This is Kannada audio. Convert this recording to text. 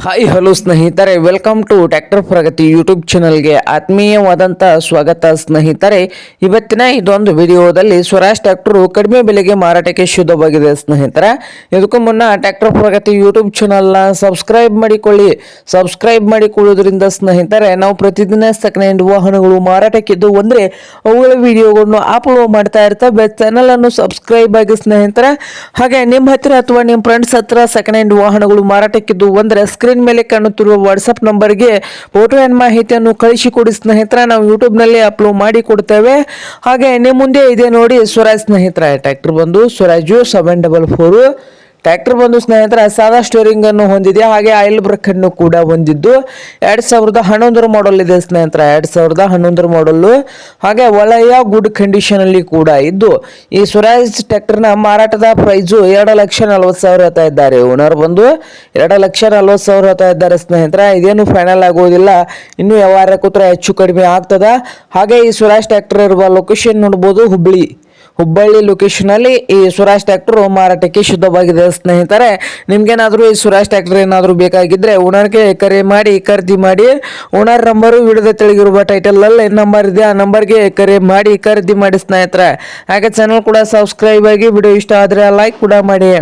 ಹಾಯ್ ಹಲೋ ಸ್ನೇಹಿತರೆ, welcome to tractor Pragati YouTube ಚಾನಲ್ಗೆ ಆತ್ಮೀಯವಾದಂಥ ಸ್ವಾಗತ ಸ್ನೇಹಿತರೆ. ಇವತ್ತಿನ ಇದೊಂದು ವಿಡಿಯೋದಲ್ಲಿ ಸ್ವರಾಜ್ ಟ್ರ್ಯಾಕ್ಟರ್ ಕಡಿಮೆ ಬೆಲೆಗೆ ಮಾರಾಟಕ್ಕೆ ಶುದ್ಧವಾಗಿದೆ ಸ್ನೇಹಿತರೆ. ಇದಕ್ಕೂ ಮುನ್ನ ಟ್ರ್ಯಾಕ್ಟರ್ ಪ್ರಗತಿ ಯೂಟ್ಯೂಬ್ ಚಾನಲ್ನ ಸಬ್ಸ್ಕ್ರೈಬ್ ಮಾಡಿಕೊಳ್ಳಿ. ಸಬ್ಸ್ಕ್ರೈಬ್ ಮಾಡಿಕೊಳ್ಳೋದ್ರಿಂದ ಸ್ನೇಹಿತರೆ ನಾವು ಪ್ರತಿದಿನ ಸೆಕೆಂಡ್ ಹ್ಯಾಂಡ್ ವಾಹನಗಳು ಮಾರಾಟಕ್ಕಿದ್ದು ಅಂದರೆ ಅವುಗಳ ವಿಡಿಯೋಗಳನ್ನು ಅಪ್ಲೋಡ್ ಮಾಡ್ತಾ ಇರ್ತವೆ. ಚಾನಲ್ ಅನ್ನು ಸಬ್ಸ್ಕ್ರೈಬ್ ಆಗಿ ಸ್ನೇಹಿತರೆ. ಹಾಗೆ ನಿಮ್ಮ ಹತ್ತಿರ ಅಥವಾ ನಿಮ್ಮ ಫ್ರೆಂಡ್ಸ್ ಹತ್ರ ಸೆಕೆಂಡ್ ಹ್ಯಾಂಡ್ ವಾಹನಗಳು ಮಾರಾಟಕ್ಕಿದ್ದು ಅಂದರೆ ಸ್ಕ್ರೀನ್ ಮೇಲೆ ಕಾಣುತ್ತಿರುವ ವಾಟ್ಸ್ಆಪ್ ನಂಬರ್ಗೆ ಫೋಟೋ ಅಂಡ್ ಮಾಹಿತಿಯನ್ನು ಕಳಿಸಿಕೊಡಿ ಸ್ನೇಹಿತರೆ. ನಾವು ಯೂಟ್ಯೂಬ್ ನಲ್ಲಿ ಅಪ್ಲೋಡ್ ಮಾಡಿ ಕೊಡ್ತೇವೆ. ಹಾಗೆ ನಿಮ್ಮ ಮುಂದೆ ಇದೆ ನೋಡಿ ಸ್ವರಾಜ್ ಸ್ನೇಹಿತರೆ. ಟ್ರ್ಯಾಕ್ಟರ್ ಬಂದು ಸ್ವರಾಜ್ 744 ಟ್ರ್ಯಾಕ್ಟರ್ ಬಂದು ಸ್ನೇಹಿತರ ಸಾದಾ ಸ್ಟೇರಿಂಗ್ ಅನ್ನು ಹೊಂದಿದೆ. ಹಾಗೆ ಆಯಿಲ್ ಬ್ರೇಕ್ ಅನ್ನು ಕೂಡ ಹೊಂದಿದ್ದು 2011 ಮಾಡಲ್ ಇದೆ ಸ್ನೇಹಿತರ. 2011 ಮಾಡಲ್. ಹಾಗೆ ಒಳ್ಳೆಯ ಗುಡ್ ಕಂಡೀಷನ್ ಅಲ್ಲಿ ಕೂಡ ಇದ್ದು ಈ ಸ್ವರಾಜ್ ಟ್ರ್ಯಾಕ್ಟರ್ ನ ಮಾರಾಟದ ಪ್ರೈಸ್ 2,40,000 ಹೇಳ್ತಾ ಇದ್ದಾರೆ. ಓನರ್ ಬಂದು 2,40,000 ಹೇಳ್ತಾ ಇದ್ದಾರೆ ಸ್ನೇಹಿತರ. ಇದೇನು ಫೈನಲ್ ಆಗೋದಿಲ್ಲ, ಇನ್ನು ವ್ಯವಹಾರ ಕೂತ್ರ ಹೆಚ್ಚು ಕಡಿಮೆ ಆಗ್ತದ. ಹಾಗೆ ಈ ಸ್ವರಾಜ್ ಟ್ರ್ಯಾಕ್ಟರ್ ಇರುವ ಲೊಕೇಶನ್ ನೋಡಬಹುದು, ಹುಬ್ಬಳ್ಳಿ ಲೊಕೇಶನ್ ಅಲ್ಲಿ ಈ ಸ್ವರಾಜ್ ಟ್ರ್ಯಾಕ್ಟರ್ ಮಾರಾಟಕ್ಕೆ ಶುದ್ಧವಾಗಿದೆ ಸ್ನೇಹಿತರೆ. ನಿಮ್ಗೇನಾದ್ರೂ ಈ ಸ್ವರಾಜ್ ಟ್ರ್ಯಾಕ್ಟರ್ ಏನಾದರೂ ಬೇಕಾಗಿದ್ರೆ ಓನರ್ಗೆ ಕರೆ ಮಾಡಿ ಖರೀದಿ ಮಾಡಿ. ಓನರ್ ನಂಬರು ವಿಡಿಯೋದ ತೆಳಗಿರುವ ಟೈಟಲ್ ಅಲ್ಲಿ ನಂಬರ್ ಇದೆ, ಆ ನಂಬರ್ಗೆ ಕರೆ ಮಾಡಿ ಖರೀದಿ ಮಾಡಿ ಸ್ನೇಹಿತರೆ. ಹಾಗೆ ಚಾನಲ್ ಕೂಡ ಸಬ್ಸ್ಕ್ರೈಬ್ ಆಗಿ, ವಿಡಿಯೋ ಇಷ್ಟ ಆದ್ರೆ ಲೈಕ್ ಕೂಡ ಮಾಡಿ.